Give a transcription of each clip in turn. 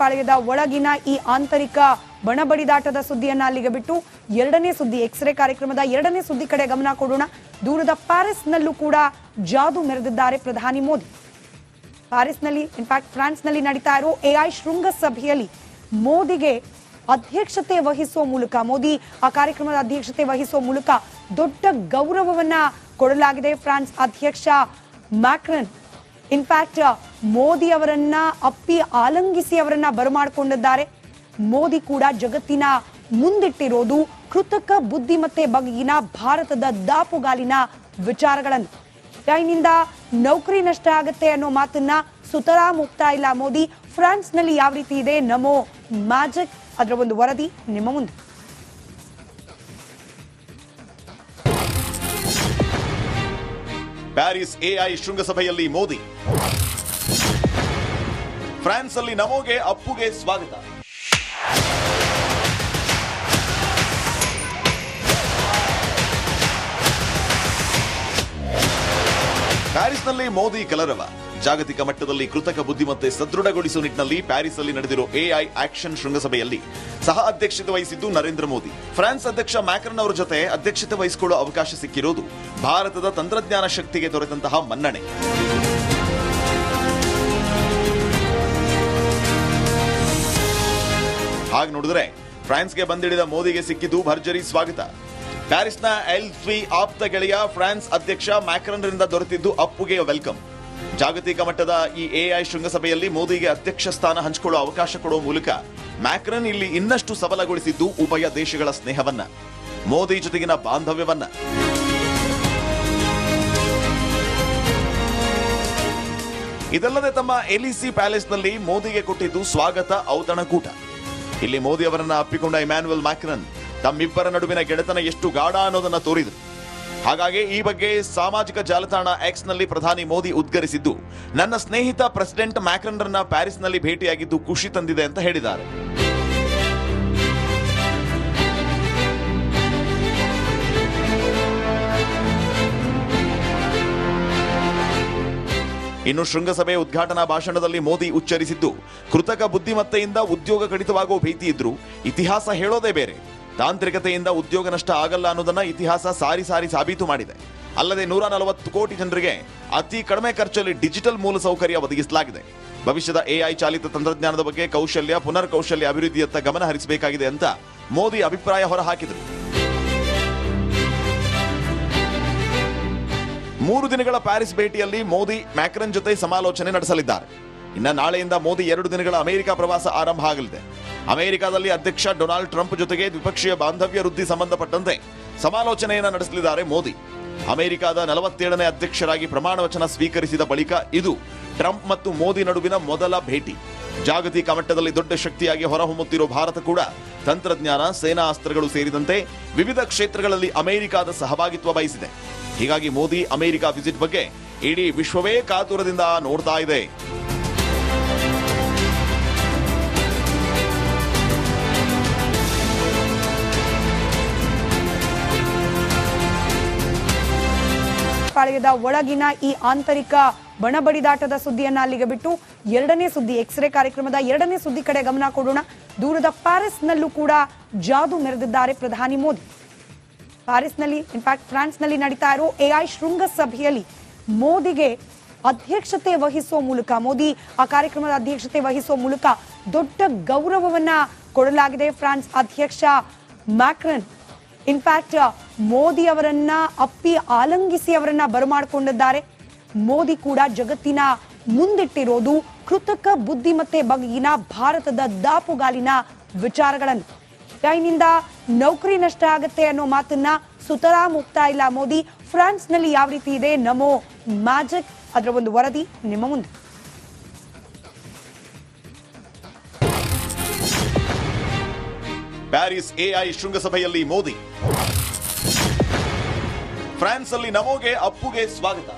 ಪಾಳೆಯದ ಒಳಗಿನ ಈ ಆಂತರಿಕ ಬಣಬಡಿದಾಟದ ಸುದ್ದಿಯನ್ನ ಅಲ್ಲಿಗೆ ಬಿಟ್ಟು ಎರಡನೇ ಸುದ್ದಿ ಎಕ್ಸ್ರೇ ಕಾರ್ಯಕ್ರಮದ ಎರಡನೇ ಸುದ್ದಿ ಕಡೆ ಗಮನ ಕೊಡೋಣ. ದೂರದ ಪ್ಯಾರಿಸ್ನಲ್ಲೂ ಕೂಡ ಜಾದು ಮೆರೆದಿದ್ದಾರೆ ಪ್ರಧಾನಿ ಮೋದಿ. ಪ್ಯಾರಿಸ್ನಲ್ಲಿ ಇನ್ಫ್ಯಾಕ್ಟ್ ಫ್ರಾನ್ಸ್ನಲ್ಲಿ ನಡೀತಾ ಇರೋ AI ಶೃಂಗಸಭೆಯಲ್ಲಿ ಮೋದಿಗೆ ಅಧ್ಯಕ್ಷತೆ ವಹಿಸುವ ಮೂಲಕ ಮೋದಿ ಆ ಕಾರ್ಯಕ್ರಮದ ಅಧ್ಯಕ್ಷತೆ ವಹಿಸುವ ಮೂಲಕ ದೊಡ್ಡ ಗೌರವವನ್ನ ಕೊಡಲಾಗಿದೆ. ಫ್ರಾನ್ಸ್ ಅಧ್ಯಕ್ಷ ಮ್ಯಾಕ್ರನ್ ಇನ್ಫ್ಯಾಕ್ಟ್ ಮೋದಿ ಅವರನ್ನ ಅಪ್ಪಿ ಆಲಂಗಿಸಿ ಅವರನ್ನ ಬರಮಾಡಿಕೊಂಡಿದ್ದಾರೆ. ಮೋದಿ ಕೂಡ ಜಗತ್ತಿನ ಮುಂದಿಟ್ಟಿರೋದು ಕೃತಕ ಬುದ್ಧಿಮತ್ತೆ ಬಗೆಗಿನ ಭಾರತದ ದಾಪುಗಾಲಿನ ವಿಚಾರಗಳನ್ನು. ಚೈನಿಂದ ನೌಕರಿ ನಷ್ಟ ಆಗತ್ತೆ ಅನ್ನೋ ಮಾತನ್ನ ಸುತರಾಂ ಒಪ್ತಾ ಇಲ್ಲ ಮೋದಿ. ಫ್ರಾನ್ಸ್ನಲ್ಲಿ ಯಾವ ರೀತಿ ಇದೆ ನಮೋ ಮ್ಯಾಜಿಕ್, ಅದರ ಒಂದು ವರದಿ ನಿಮ್ಮ ಮುಂದೆ. ಪ್ಯಾರಿಸ್ AI ಶೃಂಗಸಭೆಯಲ್ಲಿ ಮೋದಿ. ಫ್ರಾನ್ಸ್ ಅಲ್ಲಿ ನಮೋಗೆ ಅಪ್ಪುಗೆ ಸ್ವಾಗತ. ಪ್ಯಾರಿಸ್ನಲ್ಲಿ ಮೋದಿ ಕಲರವ. ಜಾಗತಿಕ ಮಟ್ಟದಲ್ಲಿ ಕೃತಕ ಬುದ್ಧಿಮತ್ತೆ ಸದೃಢಗೊಳಿಸುವ ನಿಟ್ಟಿನಲ್ಲಿ ಪ್ಯಾರಿಸ್ ಅಲ್ಲಿ ನಡೆದಿರೋ AI ಆಕ್ಷನ್ ಶೃಂಗಸಭೆಯಲ್ಲಿ ಸಹ ಅಧ್ಯಕ್ಷತೆ ವಹಿಸಿದ್ದು ನರೇಂದ್ರ ಮೋದಿ. ಫ್ರಾನ್ಸ್ ಅಧ್ಯಕ್ಷ ಮ್ಯಾಕ್ರನ್ ಅವರ ಜೊತೆ ಅಧ್ಯಕ್ಷತೆ ವಹಿಸಿಕೊಳ್ಳುವ ಅವಕಾಶ ಸಿಕ್ಕಿರೋದು ಭಾರತದ ತಂತ್ರಜ್ಞಾನ ಶಕ್ತಿಗೆ ದೊರೆತಂತಹ ಮನ್ನಣೆ. ಹಾಗೆ ನೋಡಿದ್ರೆ ಫ್ರಾನ್ಸ್ಗೆ ಬಂದಿಳಿದ ಮೋದಿಗೆ ಸಿಕ್ಕಿದ್ದು ಭರ್ಜರಿ ಸ್ವಾಗತ. ಪ್ಯಾರಿಸ್ನ ಎಲ್ಫಿ ಆಪ್ತ ಗೆಳೆಯ ಫ್ರಾನ್ಸ್ ಅಧ್ಯಕ್ಷ ಮ್ಯಾಕ್ರನ್ರಿಂದ ದೊರೆತಿದ್ದು ಅಪ್ಪುಗೆ ವೆಲ್ಕಮ್. ಜಾಗತಿಕ ಮಟ್ಟದ ಈ AI ಶೃಂಗಸಭೆಯಲ್ಲಿ ಮೋದಿಗೆ ಅಧ್ಯಕ್ಷ ಸ್ಥಾನ ಹಂಚಿಕೊಳ್ಳುವ ಅವಕಾಶ ಕೊಡುವ ಮೂಲಕ ಮ್ಯಾಕ್ರನ್ ಇಲ್ಲಿ ಇನ್ನಷ್ಟು ಸಬಲಗೊಳಿಸಿದ್ದು ಉಭಯ ದೇಶಗಳ ಸ್ನೇಹವನ್ನ, ಮೋದಿ ಜೊತೆಗಿನ ಬಾಂಧವ್ಯವನ್ನ. ಇದಲ್ಲದೆ ತಮ್ಮ ಎಲಿಸಿ ಪ್ಯಾಲೇಸ್ನಲ್ಲಿ ಮೋದಿಗೆ ಕೊಟ್ಟಿದ್ದು ಸ್ವಾಗತ ಔತಣಕೂಟ. ಇಲ್ಲಿ ಮೋದಿ ಅವರನ್ನ ಅಪ್ಪಿಕೊಂಡ ಇಮ್ಯಾನ್ಯುಯಲ್ ಮ್ಯಾಕ್ರನ್ ತಮ್ಮಿಬ್ಬರ ನಡುವಿನ ಗೆಳೆತನ ಎಷ್ಟು ಗಾಢ ಅನ್ನೋದನ್ನ ತೋರಿದರು. ಹಾಗಾಗಿ ಈ ಬಗ್ಗೆ ಸಾಮಾಜಿಕ ಜಾಲತಾಣ ಎಕ್ಸ್ ನಲ್ಲಿ ಪ್ರಧಾನಿ ಮೋದಿ ಉದ್ಗರಿಸಿದ್ದು, ನನ್ನ ಸ್ನೇಹಿತ ಪ್ರೆಸಿಡೆಂಟ್ ಮ್ಯಾಕ್ರನ್ರನ್ನ ಪ್ಯಾರಿಸ್ನಲ್ಲಿ ಭೇಟಿಯಾಗಿದ್ದು ಖುಷಿ ತಂದಿದೆ ಅಂತ ಹೇಳಿದ್ದಾರೆ. ಇನ್ನು ಶೃಂಗಸಭೆ ಉದ್ಘಾಟನಾ ಭಾಷಣದಲ್ಲಿ ಮೋದಿ ಉಚ್ಚರಿಸಿದ್ದು, ಕೃತಕ ಬುದ್ಧಿಮತ್ತೆಯಿಂದ ಉದ್ಯೋಗ ಕಡಿತವಾಗುವ ಭೀತಿ ಇದ್ರೂ ಇತಿಹಾಸ ಹೇಳೋದೇ ಬೇರೆ. ತಾಂತ್ರಿಕತೆಯಿಂದ ಉದ್ಯೋಗ ನಷ್ಟ ಆಗಲ್ಲ ಅನ್ನೋದನ್ನ ಇತಿಹಾಸ ಸಾರಿ ಸಾರಿ ಸಾಬೀತು ಮಾಡಿದೆ. ಅಲ್ಲದೆ 140 ಕೋಟಿ ಜನರಿಗೆ ಅತಿ ಕಡಿಮೆ ಖರ್ಚಲ್ಲಿ ಡಿಜಿಟಲ್ ಮೂಲಸೌಕರ್ಯ ಒದಗಿಸಲಾಗಿದೆ. ಭವಿಷ್ಯದ AI ಚಾಲಿತ ತಂತ್ರಜ್ಞಾನದ ಬಗ್ಗೆ ಕೌಶಲ್ಯ, ಪುನರ್ ಕೌಶಲ್ಯ ಅಭಿವೃದ್ಧಿಯತ್ತ ಗಮನ ಹರಿಸಬೇಕಾಗಿದೆ ಅಂತ ಮೋದಿ ಅಭಿಪ್ರಾಯ ಹೊರಹಾಕಿದರು. 3 ದಿನಗಳ ಪ್ಯಾರಿಸ್ ಭೇಟಿಯಲ್ಲಿ ಮೋದಿ ಮ್ಯಾಕ್ರನ್ ಜೊತೆ ಸಮಾಲೋಚನೆ ನಡೆಸಲಿದ್ದಾರೆ. ಇನ್ನ ನಾಳೆಯಿಂದ ಮೋದಿ 2 ದಿನಗಳ ಅಮೆರಿಕ ಪ್ರವಾಸ ಆರಂಭ ಆಗಲಿದೆ. ಅಮೆರಿಕದಲ್ಲಿ ಅಧ್ಯಕ್ಷ ಡೊನಾಲ್ಡ್ ಟ್ರಂಪ್ ಜೊತೆಗೆ ದ್ವಿಪಕ್ಷೀಯ ಬಾಂಧವ್ಯ ವೃದ್ಧಿ ಸಂಬಂಧಪಟ್ಟಂತೆ ಸಮಾಲೋಚನೆಯನ್ನ ನಡೆಸಲಿದ್ದಾರೆ ಮೋದಿ. ಅಮೆರಿಕದ 47ನೇ ಅಧ್ಯಕ್ಷರಾಗಿ ಪ್ರಮಾಣ ವಚನ ಸ್ವೀಕರಿಸಿದ ಬಳಿಕ ಇದು ಟ್ರಂಪ್ ಮತ್ತು ಮೋದಿ ನಡುವಿನ ಮೊದಲ ಭೇಟಿ. ಜಾಗತಿಕ ಮಟ್ಟದಲ್ಲಿ ದೊಡ್ಡ ಶಕ್ತಿಯಾಗಿ ಹೊರಹೊಮ್ಮುತ್ತಿರೋ ಭಾರತ ಕೂಡ ತಂತ್ರಜ್ಞಾನ, ಸೇನಾ ಅಸ್ತ್ರಗಳು ಸೇರಿದಂತೆ ವಿವಿಧ ಕ್ಷೇತ್ರಗಳಲ್ಲಿ ಅಮೆರಿಕದ ಸಹಭಾಗಿತ್ವ ಬಯಸಿದೆ. ಹೀಗಾಗಿ ಮೋದಿ ಅಮೆರಿಕ ವಿಸಿಟ್ ಬಗ್ಗೆ ಇಡೀ ವಿಶ್ವವೇ ಕಾತುರದಿಂದ ನೋಡ್ತಾ ಇದೆ. ಪಾಳೆಯದ ಒಳಗಿನ ಈ ಆಂತರಿಕ ಬಣಬಡಿದಾಟದ ಸುದ್ದಿಯನ್ನ ಅಲ್ಲಿಗೆ ಬಿಟ್ಟು ಎರಡನೇ ಸುದ್ದಿ ಎಕ್ಸ್ರೇ ಕಾರ್ಯಕ್ರಮದ ಎರಡನೇ ಸುದ್ದಿ ಕಡೆ ಗಮನ ಕೊಡೋಣ. ದೂರದ ಪ್ಯಾರಿಸ್ನಲ್ಲೂ ಕೂಡ ಜಾದು ಮೆರೆದಿದ್ದಾರೆ ಪ್ರಧಾನಿ ಮೋದಿ. ಪ್ಯಾರಿಸ್ನಲ್ಲಿ ಇನ್ಫ್ಯಾಕ್ಟ್ ಫ್ರಾನ್ಸ್ನಲ್ಲಿ ನಡೀತಾ ಇರೋ AI ಶೃಂಗಸಭೆಯಲ್ಲಿ ಮೋದಿಗೆ ಅಧ್ಯಕ್ಷತೆ ವಹಿಸುವ ಮೂಲಕ ಮೋದಿ ಆ ಕಾರ್ಯಕ್ರಮದ ಅಧ್ಯಕ್ಷತೆ ವಹಿಸುವ ಮೂಲಕ ದೊಡ್ಡ ಗೌರವವನ್ನ ಕೊಡಲಾಗಿದೆ. ಫ್ರಾನ್ಸ್ ಅಧ್ಯಕ್ಷ ಮ್ಯಾಕ್ರನ್ ಇನ್ಫ್ಯಾಕ್ಟ್ ಮೋದಿ ಅವರನ್ನ ಅಪ್ಪಿ ಆಲಂಗಿಸಿ ಅವರನ್ನ ಬರಮಾಡಿಕೊಂಡಿದ್ದಾರೆ. ಮೋದಿ ಕೂಡ ಜಗತ್ತಿನ ಮುಂದಿಟ್ಟಿರೋದು ಕೃತಕ ಬುದ್ಧಿಮತ್ತೆ ಬಗೆಗಿನ ಭಾರತದ ದಾಪುಗಾಲಿನ ವಿಚಾರಗಳನ್ನು. ಚೈನಿಂದ ನೌಕರಿ ನಷ್ಟ ಆಗತ್ತೆ ಅನ್ನೋ ಮಾತನ್ನ ಸುತರಾಂ ಒಪ್ತಾ ಇಲ್ಲ ಮೋದಿ. ಫ್ರಾನ್ಸ್ನಲ್ಲಿ ಯಾವ ರೀತಿ ಇದೆ ನಮೋ ಮ್ಯಾಜಿಕ್, ಅದರ ಒಂದು ವರದಿ ನಿಮ್ಮ ಮುಂದೆ. ಪ್ಯಾರಿಸ್ AI ಶೃಂಗಸಭೆಯಲ್ಲಿ ಮೋದಿ. ಫ್ರಾನ್ಸ್ ಅಲ್ಲಿ ನಮೋಗೆ ಅಪ್ಪುಗೆ ಸ್ವಾಗತ.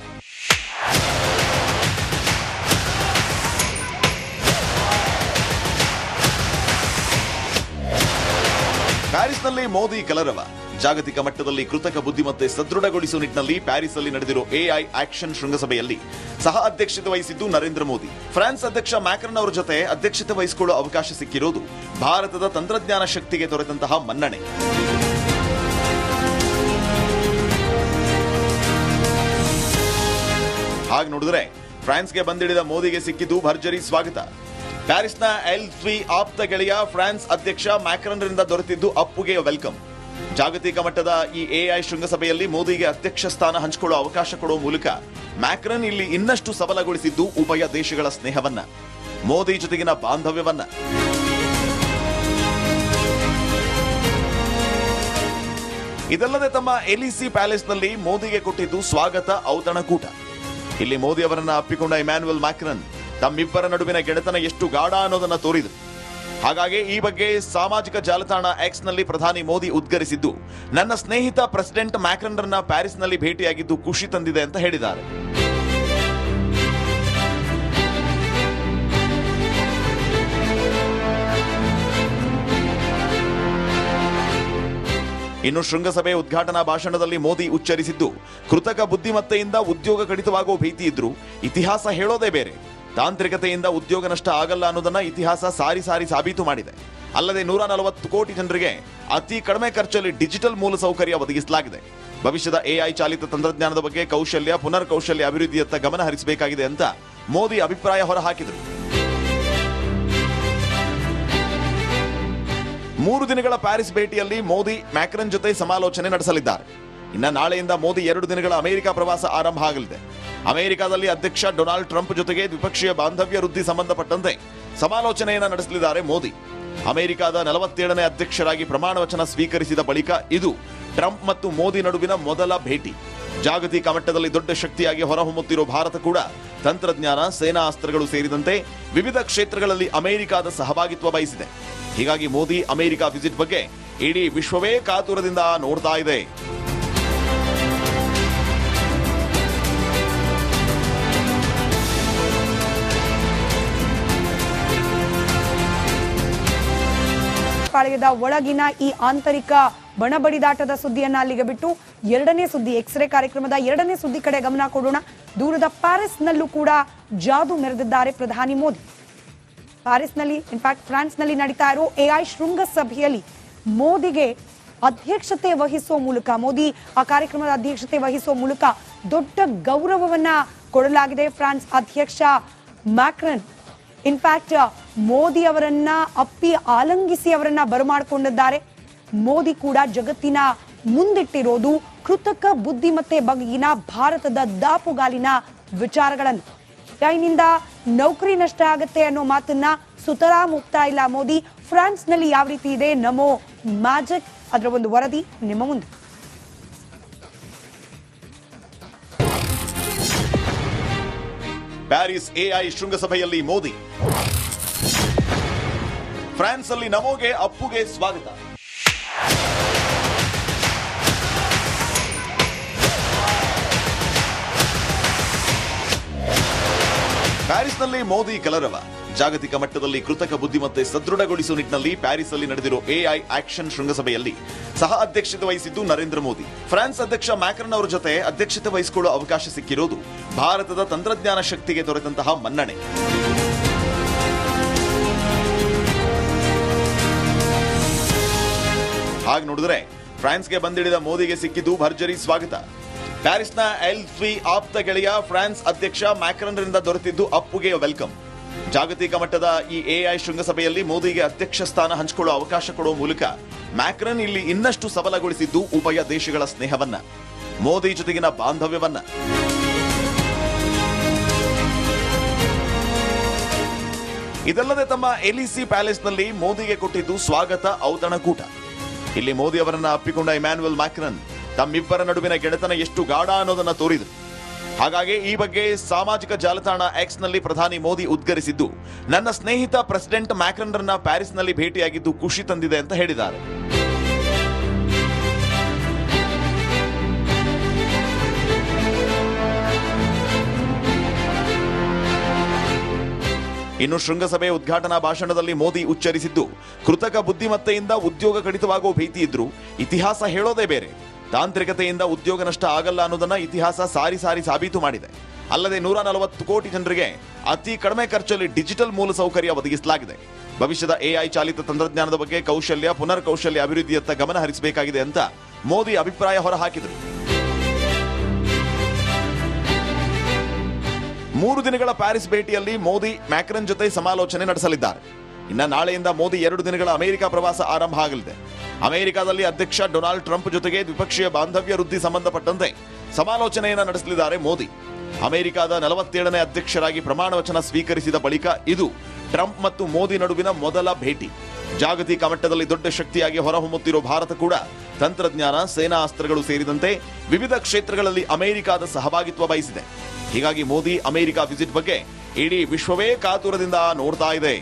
ಪ್ಯಾರಿಸ್ನಲ್ಲಿ ಮೋದಿ ಕಲರವ. ಜಾಗತಿಕ ಮಟ್ಟದಲ್ಲಿ ಕೃತಕ ಬುದ್ಧಿಮತ್ತೆ ಸದೃಢಗೊಳಿಸುವ ನಿಟ್ಟಿನಲ್ಲಿ ಪ್ಯಾರಿಸ್ ಅಲ್ಲಿ ನಡೆದಿರೋ ಎಐ ಆಕ್ಷನ್ ಶೃಂಗಸಭೆಯಲ್ಲಿ ಸಹ ಅಧ್ಯಕ್ಷತೆ ವಹಿಸಿದ್ದು ನರೇಂದ್ರ ಮೋದಿ. ಫ್ರಾನ್ಸ್ ಅಧ್ಯಕ್ಷ ಮ್ಯಾಕ್ರನ್ ಅವರ ಜೊತೆ ಅಧ್ಯಕ್ಷತೆ ವಹಿಸಿಕೊಳ್ಳುವ ಅವಕಾಶ ಸಿಕ್ಕಿರೋದು ಭಾರತದ ತಂತ್ರಜ್ಞಾನ ಶಕ್ತಿಗೆ ದೊರೆತಂತಹ ಮನ್ನಣೆ. ಹಾಗೆ ನೋಡಿದ್ರೆ ಫ್ರಾನ್ಸ್ಗೆ ಬಂದಿಳಿದ ಮೋದಿಗೆ ಸಿಕ್ಕಿದ್ದು ಭರ್ಜರಿ ಸ್ವಾಗತ. ಪ್ಯಾರಿಸ್ನ ಎಲ್3 ಆಪ್ತ ಗೆಳೆಯ ಫ್ರಾನ್ಸ್ ಅಧ್ಯಕ್ಷ ಮ್ಯಾಕ್ರನ್ರಿಂದ ದೊರೆತಿದ್ದು ಅಪ್ಪುಗೆ ವೆಲ್ಕಮ್. ಜಾಗತಿಕ ಮಟ್ಟದ ಈ ಎಐ ಶೃಂಗಸಭೆಯಲ್ಲಿ ಮೋದಿಗೆ ಅಧ್ಯಕ್ಷ ಸ್ಥಾನ ಹಂಚಿಕೊಳ್ಳುವ ಅವಕಾಶ ಕೊಡುವ ಮೂಲಕ ಮ್ಯಾಕ್ರನ್ ಇಲ್ಲಿ ಇನ್ನಷ್ಟು ಸಬಲಗೊಳಿಸಿದ್ದು ಉಭಯ ದೇಶಗಳ ಸ್ನೇಹವನ್ನ, ಮೋದಿ ಜೊತೆಗಿನ ಬಾಂಧವ್ಯವನ್ನ. ಇದಲ್ಲದೆ ತಮ್ಮ ಎಲಿಸಿ ಪ್ಯಾಲೇಸ್ನಲ್ಲಿ ಮೋದಿಗೆ ಕೊಟ್ಟಿದ್ದು ಸ್ವಾಗತ ಔತಣಕೂಟ. ಇಲ್ಲಿ ಮೋದಿ ಅವರನ್ನ ಅಪ್ಪಿಕೊಂಡ ಇಮ್ಯಾನ್ಯುಯಲ್ ಮ್ಯಾಕ್ರನ್ ತಮ್ಮಿಬ್ಬರ ನಡುವಿನ ಗೆಳೆತನ ಎಷ್ಟು ಗಾಢ ಅನ್ನೋದನ್ನ ತೋರಿದರು. ಹಾಗಾಗಿ ಈ ಬಗ್ಗೆ ಸಾಮಾಜಿಕ ಜಾಲತಾಣ ಎಕ್ಸ್ ನಲ್ಲಿ ಪ್ರಧಾನಿ ಮೋದಿ ಉದ್ಗರಿಸಿದ್ದು, ನನ್ನ ಸ್ನೇಹಿತ ಪ್ರೆಸಿಡೆಂಟ್ ಮ್ಯಾಕ್ರನ್ರನ್ನ ಪ್ಯಾರಿಸ್ನಲ್ಲಿ ಭೇಟಿಯಾಗಿದ್ದು ಖುಷಿ ತಂದಿದೆ ಅಂತ ಹೇಳಿದ್ದಾರೆ. ಇನ್ನು ಶೃಂಗಸಭೆ ಉದ್ಘಾಟನಾ ಭಾಷಣದಲ್ಲಿ ಮೋದಿ ಉಚ್ಚರಿಸಿದ್ದು, ಕೃತಕ ಬುದ್ಧಿಮತ್ತೆಯಿಂದ ಉದ್ಯೋಗ ಕಡಿತವಾಗುವ ಭೀತಿ ಇದ್ರೂ ಇತಿಹಾಸ ಹೇಳೋದೇ ಬೇರೆ. ತಾಂತ್ರಿಕತೆಯಿಂದ ಉದ್ಯೋಗ ನಷ್ಟ ಆಗಲ್ಲ ಅನ್ನೋದನ್ನ ಇತಿಹಾಸ ಸಾರಿ ಸಾರಿ ಸಾಬೀತು ಮಾಡಿದೆ. ಅಲ್ಲದೆ 140 ಕೋಟಿ ಜನರಿಗೆ ಅತಿ ಕಡಿಮೆ ಖರ್ಚಲ್ಲಿ ಡಿಜಿಟಲ್ ಮೂಲಸೌಕರ್ಯ ಒದಗಿಸಲಾಗಿದೆ. ಭವಿಷ್ಯದ ಎಐ ಚಾಲಿತ ತಂತ್ರಜ್ಞಾನದ ಬಗ್ಗೆ ಕೌಶಲ್ಯ, ಪುನರ್ ಕೌಶಲ್ಯ ಅಭಿವೃದ್ಧಿಯತ್ತ ಗಮನ ಹರಿಸಬೇಕಾಗಿದೆ ಅಂತ ಮೋದಿ ಅಭಿಪ್ರಾಯ ಹೊರಹಾಕಿದರು. 3 ದಿನಗಳ ಪ್ಯಾರಿಸ್ ಭೇಟಿಯಲ್ಲಿ ಮೋದಿ ಮ್ಯಾಕ್ರನ್ ಜೊತೆ ಸಮಾಲೋಚನೆ ನಡೆಸಲಿದ್ದಾರೆ. ಇನ್ನು ನಾಳೆಯಿಂದ ಮೋದಿ 2 ದಿನಗಳ ಅಮೆರಿಕ ಪ್ರವಾಸ ಆರಂಭ ಆಗಲಿದೆ. ಅಮೆರಿಕದಲ್ಲಿ ಅಧ್ಯಕ್ಷ ಡೊನಾಲ್ಡ್ ಟ್ರಂಪ್ ಜೊತೆಗೆ ದ್ವಿಪಕ್ಷೀಯ ಬಾಂಧವ್ಯ ವೃದ್ಧಿ ಸಂಬಂಧಪಟ್ಟಂತೆ ಸಮಾಲೋಚನೆಯನ್ನು ನಡೆಸಲಿದ್ದಾರೆ ಮೋದಿ. ಅಮೆರಿಕದ 47ನೇ ಅಧ್ಯಕ್ಷರಾಗಿ ಪ್ರಮಾಣ ವಚನ ಸ್ವೀಕರಿಸಿದ ಬಳಿಕ ಇದು ಟ್ರಂಪ್ ಮತ್ತು ಮೋದಿ ನಡುವಿನ ಮೊದಲ ಭೇಟಿ. ಜಾಗತಿಕ ಮಟ್ಟದಲ್ಲಿ ದೊಡ್ಡ ಶಕ್ತಿಯಾಗಿ ಹೊರಹೊಮ್ಮುತ್ತಿರುವ ಭಾರತ ಕೂಡ ತಂತ್ರಜ್ಞಾನ, ಸೇನಾ ಅಸ್ತ್ರಗಳು ಸೇರಿದಂತೆ ವಿವಿಧ ಕ್ಷೇತ್ರಗಳಲ್ಲಿ ಅಮೆರಿಕದ ಸಹಭಾಗಿತ್ವ ಬಯಸಿದೆ. ಹೀಗಾಗಿ ಮೋದಿ ಅಮೆರಿಕ ವಿಸಿಟ್ ಬಗ್ಗೆ ಇಡೀ ವಿಶ್ವವೇ ಕಾತುರದಿಂದ ನೋಡ್ತಾ ಇದೆ. ಪಾಳ್ಯದ ಒಳಗಿನ ಈ ಆಂತರಿಕ ಬಣಬಡಿದಾಟದ ಸುದ್ದಿಯನ್ನ ಅಲ್ಲಿಗೆ ಬಿಟ್ಟು ಎರಡನೇ ಸುದ್ದಿ, ಎಕ್ಸ್ರೇ ಕಾರ್ಯಕ್ರಮದ ಎರಡನೇ ಸುದ್ದಿ ಕಡೆ ಗಮನ ಕೊಡೋಣ. ದೂರದ ಪ್ಯಾರಿಸ್ನಲ್ಲೂ ಕೂಡ ಜಾದು ಮೆರೆದಿದ್ದಾರೆ ಪ್ರಧಾನಿ ಮೋದಿ. ಪ್ಯಾರಿಸ್ನಲ್ಲಿ, ಇನ್ಫ್ಯಾಕ್ಟ್ ಫ್ರಾನ್ಸ್ನಲ್ಲಿ ನಡೀತಾ ಇರೋ ಎಐ ಶೃಂಗಸಭೆಯಲ್ಲಿ ಮೋದಿಗೆ ಅಧ್ಯಕ್ಷತೆ ವಹಿಸುವ ಮೂಲಕ, ಮೋದಿ ಆ ಕಾರ್ಯಕ್ರಮದ ಅಧ್ಯಕ್ಷತೆ ವಹಿಸುವ ಮೂಲಕ ದೊಡ್ಡ ಗೌರವವನ್ನ ಕೊಡಲಾಗಿದೆ ಫ್ರಾನ್ಸ್ ಅಧ್ಯಕ್ಷ ಮ್ಯಾಕ್ರನ್. ಇನ್ಫ್ಯಾಕ್ಟ್ ಮೋದಿ ಅವರನ್ನ ಅಪ್ಪಿ ಆಲಂಗಿಸಿ ಅವರನ್ನ ಬರಮಾಡಿಕೊಂಡಿದ್ದಾರೆ. ಮೋದಿ ಕೂಡ ಜಗತ್ತಿನ ಮುಂದಿಟ್ಟಿರೋದು ಕೃತಕ ಬುದ್ಧಿಮತ್ತೆ ಬಗೆಗಿನ ಭಾರತದ ದಾಪುಗಾಲಿನ ವಿಚಾರಗಳನ್ನು. ಕೈನಿಂದ ನೌಕರಿ ನಷ್ಟ ಆಗತ್ತೆ ಅನ್ನೋ ಮಾತನ್ನ ಸುತರಾಂ ಮುಕ್ತಾ ಇಲ್ಲ ಮೋದಿ. ಫ್ರಾನ್ಸ್ನಲ್ಲಿ ಯಾವ ರೀತಿ ಇದೆ ನಮೋ ಮ್ಯಾಜಿಕ್, ಅದರ ಒಂದು ವರದಿ ನಿಮ್ಮ ಮುಂದೆ. ಪ್ಯಾರಿಸ್ ಎಐ ಶೃಂಗಸಭೆಯಲ್ಲಿ ಮೋದಿ, ಫ್ರಾನ್ಸ್ ಅಲ್ಲಿ ನಮೋಗೆ ಅಪ್ಪುಗೆ ಸ್ವಾಗತ. ಪ್ಯಾರಿಸ್ನಲ್ಲಿ ಮೋದಿ ಕಲರವ. ಜಾಗತಿಕ ಮಟ್ಟದಲ್ಲಿ ಕೃತಕ ಬುದ್ಧಿಮತ್ತೆ ಸದೃಢಗೊಳಿಸುವ ನಿಟ್ಟಿನಲ್ಲಿ ಪ್ಯಾರಿಸ್ ಅಲ್ಲಿ ನಡೆದಿರೋ ಎಐ ಆಕ್ಷನ್ ಶೃಂಗಸಭೆಯಲ್ಲಿ ಸಹ ಅಧ್ಯಕ್ಷತೆ ವಹಿಸಿದ್ದು ನರೇಂದ್ರ ಮೋದಿ. ಫ್ರಾನ್ಸ್ ಅಧ್ಯಕ್ಷ ಮ್ಯಾಕ್ರನ್ ಅವರ ಜೊತೆ ಅಧ್ಯಕ್ಷತೆ ವಹಿಸಿಕೊಳ್ಳುವ ಅವಕಾಶ ಸಿಕ್ಕಿರೋದು ಭಾರತದ ತಂತ್ರಜ್ಞಾನ ಶಕ್ತಿಗೆ ದೊರೆತಂತಹ ಮನ್ನಣೆ. ಹಾಗೆ ನೋಡಿದ್ರೆ ಫ್ರಾನ್ಸ್ಗೆ ಬಂದಿಳಿದ ಮೋದಿಗೆ ಸಿಕ್ಕಿದ್ದು ಭರ್ಜರಿ ಸ್ವಾಗತ. ಪ್ಯಾರಿಸ್ನ ಎಲ್3 ಆಪ್ತ ಗೆಳೆಯ ಫ್ರಾನ್ಸ್ ಅಧ್ಯಕ್ಷ ಮ್ಯಾಕ್ರನ್ರಿಂದ ದೊರೆತಿದ್ದು ಅಪ್ಪುಗೆ ವೆಲ್ಕಮ್. ಜಾಗತಿಕ ಮಟ್ಟದ ಈ ಎಐ ಶೃಂಗಸಭೆಯಲ್ಲಿ ಮೋದಿಗೆ ಅಧ್ಯಕ್ಷ ಸ್ಥಾನ ಹಂಚಿಕೊಳ್ಳುವ ಅವಕಾಶ ಕೊಡುವ ಮೂಲಕ ಮ್ಯಾಕ್ರನ್ ಇಲ್ಲಿ ಇನ್ನಷ್ಟು ಸಬಲಗೊಳಿಸಿದ್ದು ಉಭಯ ದೇಶಗಳ ಸ್ನೇಹವನ್ನ, ಮೋದಿ ಜೊತೆಗಿನ ಬಾಂಧವ್ಯವನ್ನ. ಇದಲ್ಲದೆ ತಮ್ಮ ಎಲಿಸಿ ಪ್ಯಾಲೇಸ್ನಲ್ಲಿ ಮೋದಿಗೆ ಕೊಟ್ಟಿದ್ದು ಸ್ವಾಗತ ಔತಣಕೂಟ. ಇಲ್ಲಿ ಮೋದಿ ಅವರನ್ನ ಅಪ್ಪಿಕೊಂಡ ಇಮ್ಯಾನ್ಯುಯಲ್ ಮ್ಯಾಕ್ರನ್ ತಮ್ಮಿಬ್ಬರ ನಡುವಿನ ಗೆಳೆತನ ಎಷ್ಟು ಗಾಢ ಅನ್ನೋದನ್ನ ತೋರಿದರು. ಹಾಗಾಗಿ ಈ ಬಗ್ಗೆ ಸಾಮಾಜಿಕ ಜಾಲತಾಣ ಎಕ್ಸ್ ನಲ್ಲಿ ಪ್ರಧಾನಿ ಮೋದಿ ಉದ್ಗರಿಸಿದ್ದು, ನನ್ನ ಸ್ನೇಹಿತ ಪ್ರೆಸಿಡೆಂಟ್ ಮ್ಯಾಕ್ರನ್ರನ್ನ ಪ್ಯಾರಿಸ್ನಲ್ಲಿ ಭೇಟಿಯಾಗಿದ್ದು ಖುಷಿ ತಂದಿದೆ ಅಂತ ಹೇಳಿದ್ದಾರೆ. ಇನ್ನು ಶೃಂಗಸಭೆ ಉದ್ಘಾಟನಾ ಭಾಷಣದಲ್ಲಿ ಮೋದಿ ಉಚ್ಚರಿಸಿದ್ದು, ಕೃತಕ ಬುದ್ಧಿಮತ್ತೆಯಿಂದ ಉದ್ಯೋಗ ಕಡಿತವಾಗುವ ಭೀತಿ ಇದ್ರೂ ಇತಿಹಾಸ ಹೇಳೋದೇ ಬೇರೆ. ತಾಂತ್ರಿಕತೆಯಿಂದ ಉದ್ಯೋಗ ನಷ್ಟ ಆಗಲ್ಲ ಅನ್ನೋದನ್ನ ಇತಿಹಾಸ ಸಾರಿ ಸಾರಿ ಸಾಬೀತು ಮಾಡಿದೆ. ಅಲ್ಲದೆ 140 ಕೋಟಿ ಜನರಿಗೆ ಅತಿ ಕಡಿಮೆ ಖರ್ಚಲ್ಲಿ ಡಿಜಿಟಲ್ ಮೂಲಸೌಕರ್ಯ ಒದಗಿಸಲಾಗಿದೆ. ಭವಿಷ್ಯದ ಎಐ ಚಾಲಿತ ತಂತ್ರಜ್ಞಾನದ ಬಗ್ಗೆ ಪುನರ್ ಕೌಶಲ್ಯ ಅಭಿವೃದ್ಧಿಯತ್ತ ಗಮನ ಹರಿಸಬೇಕಾಗಿದೆ ಅಂತ ಮೋದಿ ಅಭಿಪ್ರಾಯ ಹೊರಹಾಕಿದರು. 3 ದಿನಗಳ ಪ್ಯಾರಿಸ್ ಭೇಟಿಯಲ್ಲಿ ಮೋದಿ ಮ್ಯಾಕ್ರನ್ ಜೊತೆ ಸಮಾಲೋಚನೆ ನಡೆಸಲಿದ್ದಾರೆ. ಇನ್ನು ನಾಳೆಯಿಂದ ಮೋದಿ 2 ದಿನಗಳ ಅಮೆರಿಕ ಪ್ರವಾಸ ಆರಂಭ ಆಗಲಿದೆ. ಅಮೆರಿಕದಲ್ಲಿ ಅಧ್ಯಕ್ಷ ಡೊನಾಲ್ಡ್ ಟ್ರಂಪ್ ಜೊತೆಗೆ ದ್ವಿಪಕ್ಷೀಯ ಬಾಂಧವ್ಯ ವೃದ್ಧಿ ಸಂಬಂಧಪಟ್ಟಂತೆ ಸಮಾಲೋಚನೆಯನ್ನು ನಡೆಸಲಿದ್ದಾರೆ ಮೋದಿ. ಅಮೆರಿಕದ 47ನೇ ಅಧ್ಯಕ್ಷರಾಗಿ ಪ್ರಮಾಣ ವಚನ ಸ್ವೀಕರಿಸಿದ ಬಳಿಕ ಇದು ಟ್ರಂಪ್ ಮತ್ತು ಮೋದಿ ನಡುವಿನ ಮೊದಲ ಭೇಟಿ. ಜಾಗತಿಕ ಮಟ್ಟದಲ್ಲಿ ದೊಡ್ಡ ಶಕ್ತಿಯಾಗಿ ಹೊರಹೊಮ್ಮುತ್ತಿರೋ ಭಾರತ ಕೂಡ ತಂತ್ರಜ್ಞಾನ, ಸೇನಾ ಅಸ್ತ್ರಗಳು ಸೇರಿದಂತೆ ವಿವಿಧ ಕ್ಷೇತ್ರಗಳಲ್ಲಿ ಅಮೆರಿಕದ ಸಹಭಾಗಿತ್ವ ಬಯಸಿದೆ. ಹೀಗಾಗಿ ಮೋದಿ ಅಮೆರಿಕ ವಿಸಿಟ್ ಬಗ್ಗೆ ಇಡೀ ವಿಶ್ವವೇ ಕಾತುರದಿಂದ ನೋಡ್ತಾ ಇದೆ.